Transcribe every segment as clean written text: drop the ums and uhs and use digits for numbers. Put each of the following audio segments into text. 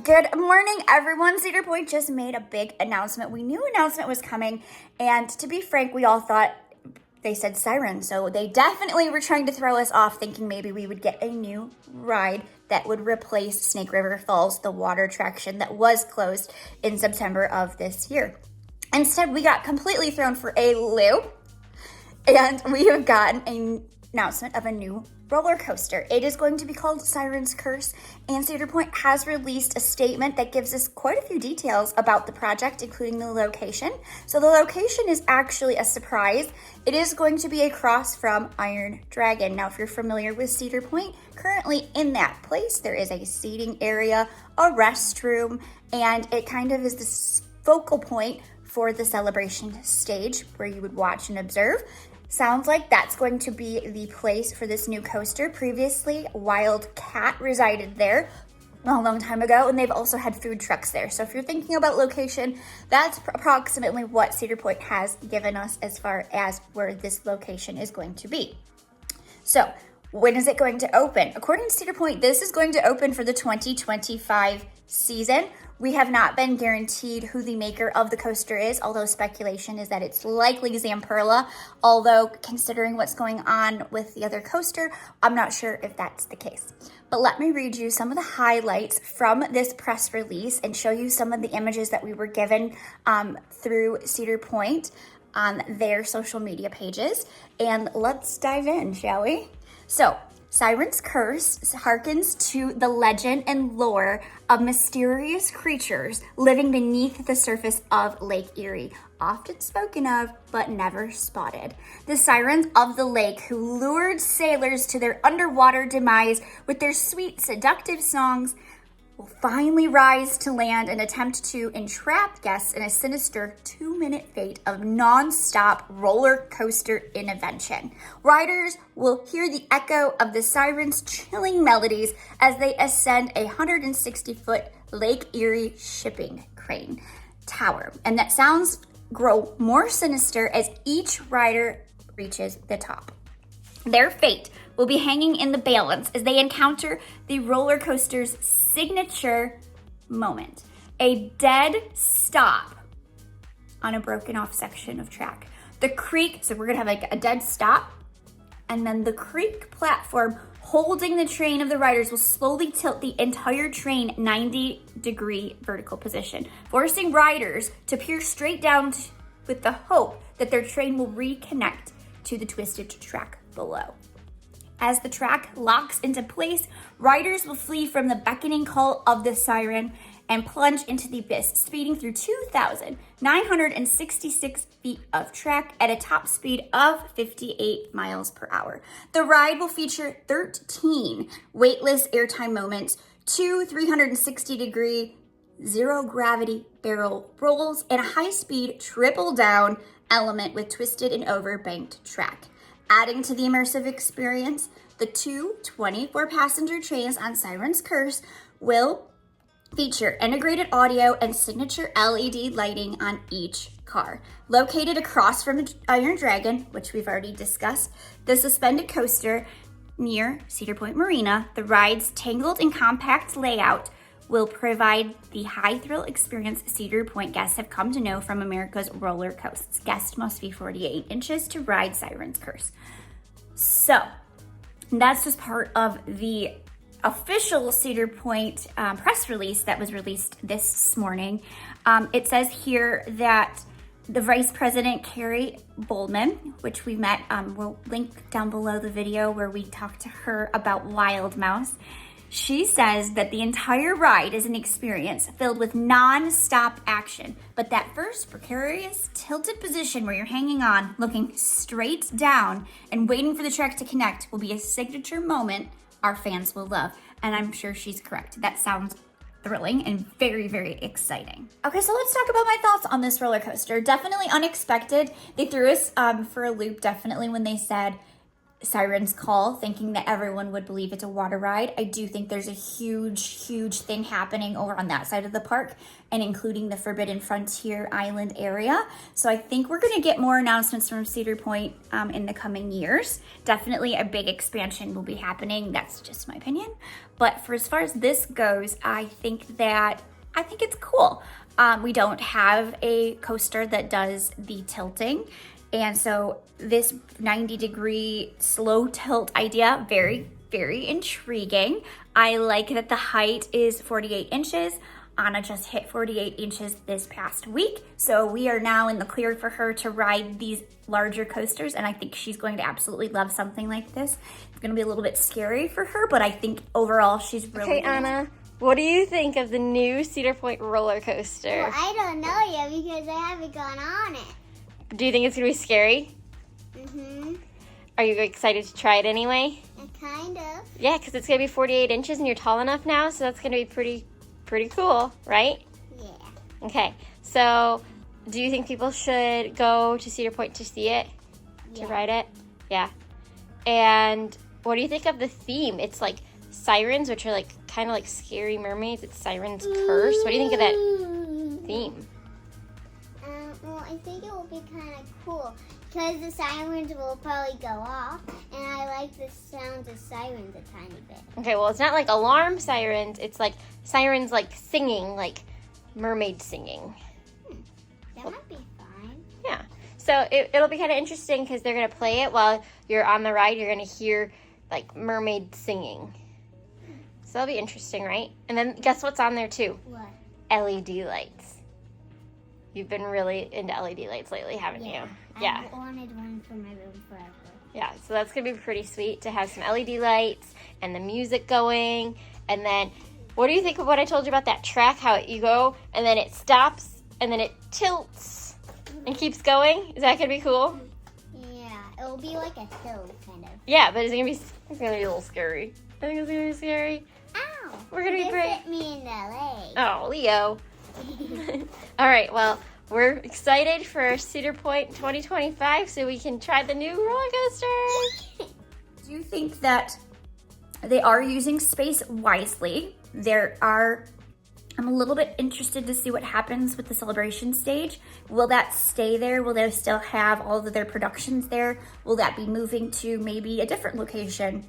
Good morning, everyone. Cedar Point just made a big announcement. We knew an announcement was coming, and to be frank, we all thought they said Siren, so they definitely were trying to throw us off, thinking maybe we would get a new ride that would replace Snake River Falls, the water attraction that was closed in September of this year. Instead, we got completely thrown for a loop, and we have gotten an announcement of a new roller coaster. It is going to be called Siren's Curse, and Cedar Point has released a statement that gives us quite a few details about the project, including the location. So the location is actually a surprise. It is going to be across from Iron Dragon. Now, if you're familiar with Cedar Point, currently in that place, there is a seating area, a restroom, and it kind of is this focal point for the celebration stage where you would watch and observe. Sounds like that's going to be the place for this new coaster. Previously, Wild Cat resided there a long time ago, and they've also had food trucks there. So if you're thinking about location, that's approximately what Cedar Point has given us as far as where this location is going to be. So when is it going to open? According to Cedar Point, this is going to open for the 2025 season. We have not been guaranteed who the maker of the coaster is, although speculation is that it's likely Zamperla. Although, considering what's going on with the other coaster, I'm not sure if that's the case. But let me read you some of the highlights from this press release and show you some of the images that we were given through Cedar Point on their social media pages. And let's dive in, shall we? So, Siren's Curse harkens to the legend and lore of mysterious creatures living beneath the surface of Lake Erie, often spoken of but never spotted. The sirens of the lake who lured sailors to their underwater demise with their sweet, seductive songs will finally rise to land and attempt to entrap guests in a sinister 2-minute fate of non-stop roller coaster intervention. Riders will hear the echo of the sirens' chilling melodies as they ascend a 160-foot Lake Erie shipping crane tower. And that sounds grow more sinister as each rider reaches the top. Their fate will be hanging in the balance as they encounter the roller coaster's signature moment, a dead stop on a broken off section of track. The creak, so we're gonna have like a dead stop, and then the creak platform holding the train of the riders will slowly tilt the entire train 90-degree vertical position, forcing riders to peer straight down with the hope that their train will reconnect to the twisted track below. As the track locks into place, riders will flee from the beckoning call of the siren and plunge into the abyss, speeding through 2,966 feet of track at a top speed of 58 miles per hour. The ride will feature 13 weightless airtime moments, 2 360-degree zero-gravity barrel rolls, and a high-speed triple-down element with twisted and overbanked track. Adding to the immersive experience, the two 24-passenger trains on Siren's Curse will feature integrated audio and signature LED lighting on each car. Located across from Iron Dragon, which we've already discussed, the suspended coaster near Cedar Point Marina, the ride's tangled and compact layout will provide the high-thrill experience Cedar Point guests have come to know from America's roller coasters. Guests must be 48 inches to ride Siren's Curse. So, that's just part of the official Cedar Point press release that was released this morning. It says here that the Vice President, Carrie Boldman, which we met, we'll link down below the video where we talked to her about Wild Mouse. She says that the entire ride is an experience filled with non-stop action, but that first precarious tilted position where you're hanging on, looking straight down and waiting for the track to connect will be a signature moment our fans will love. And I'm sure she's correct. That sounds thrilling and very, very exciting. Okay, so let's talk about my thoughts on this roller coaster. Definitely unexpected. They threw us for a loop, definitely, when they said Siren's call, thinking that everyone would believe it's a water ride. I do think there's a huge thing happening over on that side of the park, and including the Forbidden Frontier Island area. So I think we're going to get more announcements from Cedar Point in the coming years. Definitely a big expansion will be happening. That's just my opinion. But for as far as this goes, I think it's cool. We don't have a coaster that does the tilting. And so this 90-degree slow tilt idea, very intriguing. I like that the height is 48 inches. Anna just hit 48 inches this past week. So we are now in the clear for her to ride these larger coasters. And I think she's going to absolutely love something like this. It's going to be a little bit scary for her, but I think overall she's really... Okay, Anna, what do you think of the new Cedar Point roller coaster? Well, I don't know yet because I haven't gone on it. Do you think it's going to be scary? Mm-hmm. Are you excited to try it anyway? Kind of. Yeah, because it's going to be 48 inches and you're tall enough now, so that's going to be pretty cool, right? Yeah. Okay, so do you think people should go to Cedar Point to see it? Yeah. To ride it? Yeah. And what do you think of the theme? It's like sirens, which are like kind of like scary mermaids. It's Siren's Curse. What do you think of that theme? Well, I think it will be kind of cool because the sirens will probably go off, and I like the sounds of sirens a tiny bit. Okay, well, it's not like alarm sirens. It's like sirens like singing, like mermaid singing. That might be fine. Yeah. So it'll be kind of interesting because they're going to play it while you're on the ride. You're going to hear like mermaid singing. So that'll be interesting, right? And then guess what's on there too? What? LED lights. You've been really into LED lights lately, haven't you? Yeah. I've wanted one for my room forever. Yeah, so that's going to be pretty sweet to have some LED lights and the music going. And then, what do you think of what I told you about that track? How you go, and then it stops, and then it tilts and keeps going? Is that going to be cool? Yeah, it will be like a hill, kind of. Yeah, but it's going to be a little scary. I think it's going to be scary. Ow! We're going to be It brave. hit me in the leg. Oh, Leo. All right, well, we're excited for Cedar Point 2025 so we can try the new roller coaster. Do you think that they are using space wisely? I'm a little bit interested to see what happens with the celebration stage. Will that stay there? Will they still have all of their productions there? Will that be moving to maybe a different location?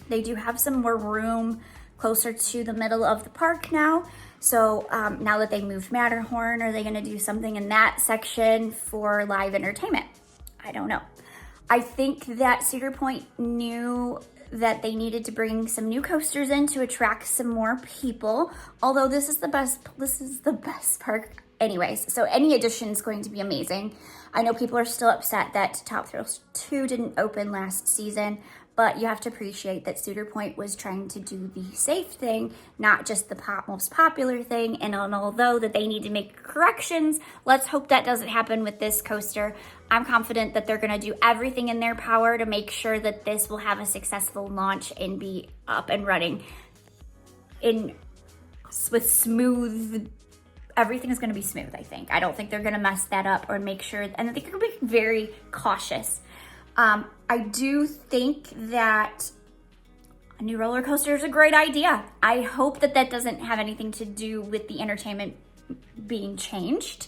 They do have some more room closer to the middle of the park now. So now that they moved Matterhorn, are they going to do something in that section for live entertainment? I don't know. I think that Cedar Point knew that they needed to bring some new coasters in to attract some more people. Although this is the best park anyways. So any addition is going to be amazing. I know people are still upset that Top Thrills 2 didn't open last season, but you have to appreciate that Cedar Point was trying to do the safe thing, not just the most popular thing. And although that they need to make corrections, let's hope that doesn't happen with this coaster. I'm confident that they're going to do everything in their power to make sure that this will have a successful launch and be up and running with smooth. Everything is going to be smooth, I think. I don't think they're going to mess that up or make sure, and I think they're going to be very cautious. I do think that a new roller coaster is a great idea. I hope that that doesn't have anything to do with the entertainment being changed.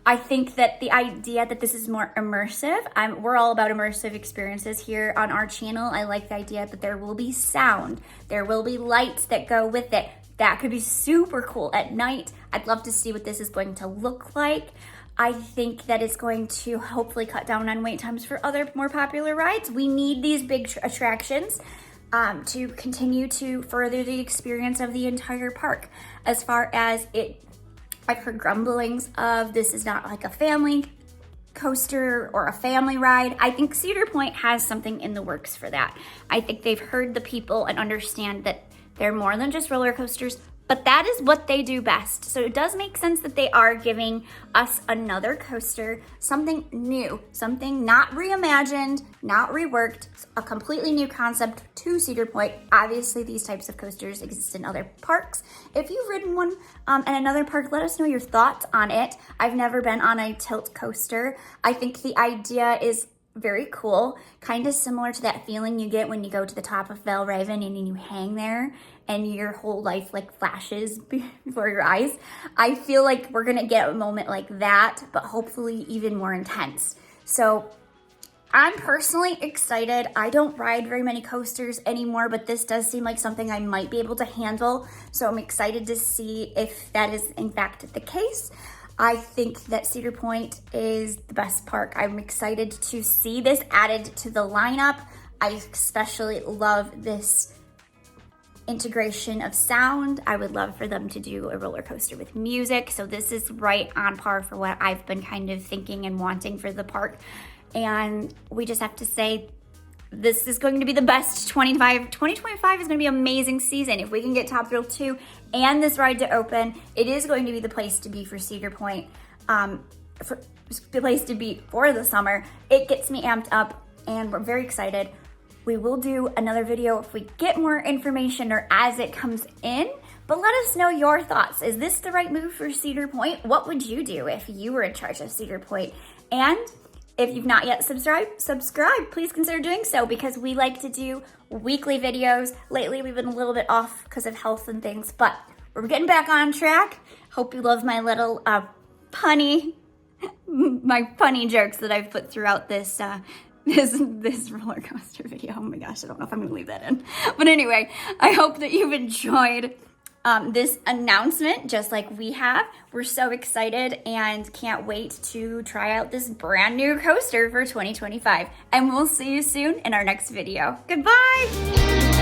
I think that the idea that this is more immersive, we're all about immersive experiences here on our channel. I like the idea that there will be sound, there will be lights that go with it. That could be super cool at night. I'd love to see what this is going to look like. I think that it's going to hopefully cut down on wait times for other more popular rides. We need these big attractions to continue to further the experience of the entire park. As far as I've heard grumblings of this is not like a family coaster or a family ride. I think Cedar Point has something in the works for that. I think they've heard the people and understand that they're more than just roller coasters, but that is what they do best. So it does make sense that they are giving us another coaster, something new, something not reimagined, not reworked, a completely new concept to Cedar Point. Obviously, these types of coasters exist in other parks. If you've ridden one in another park, let us know your thoughts on it. I've never been on a tilt coaster. I think the idea is very cool, kind of similar to that feeling you get when you go to the top of Valraven and you hang there and your whole life like flashes before your eyes. I feel like we're gonna get a moment like that, but hopefully even more intense. So I'm personally excited. I don't ride very many coasters anymore, but this does seem like something I might be able to handle. So I'm excited to see if that is in fact the case. I think that Cedar Point is the best park. I'm excited to see this added to the lineup. I especially love this integration of sound. I would love for them to do a roller coaster with music. So this is right on par for what I've been kind of thinking and wanting for the park. And we just have to say, this is going to be the best 2025 is going to be an amazing season. If we can get Top Thrill 2 and this ride to open, it is going to be the place to be for Cedar Point, for the place to be for the summer. It gets me amped up and we're very excited. We will do another video if we get more information or as it comes in, but let us know your thoughts. Is this the right move for Cedar Point? What would you do if you were in charge of Cedar Point? And if you've not yet subscribed, please consider doing so because we like to do weekly videos. Lately, we've been a little bit off because of health and things, but we're getting back on track. Hope you love my little punny jokes that I've put throughout this this roller coaster video. Oh my gosh, I don't know if I'm gonna leave that in. But anyway, I hope that you've enjoyed this announcement just like we have. We're so excited and can't wait to try out this brand new coaster for 2025. And we'll see you soon in our next video. Goodbye!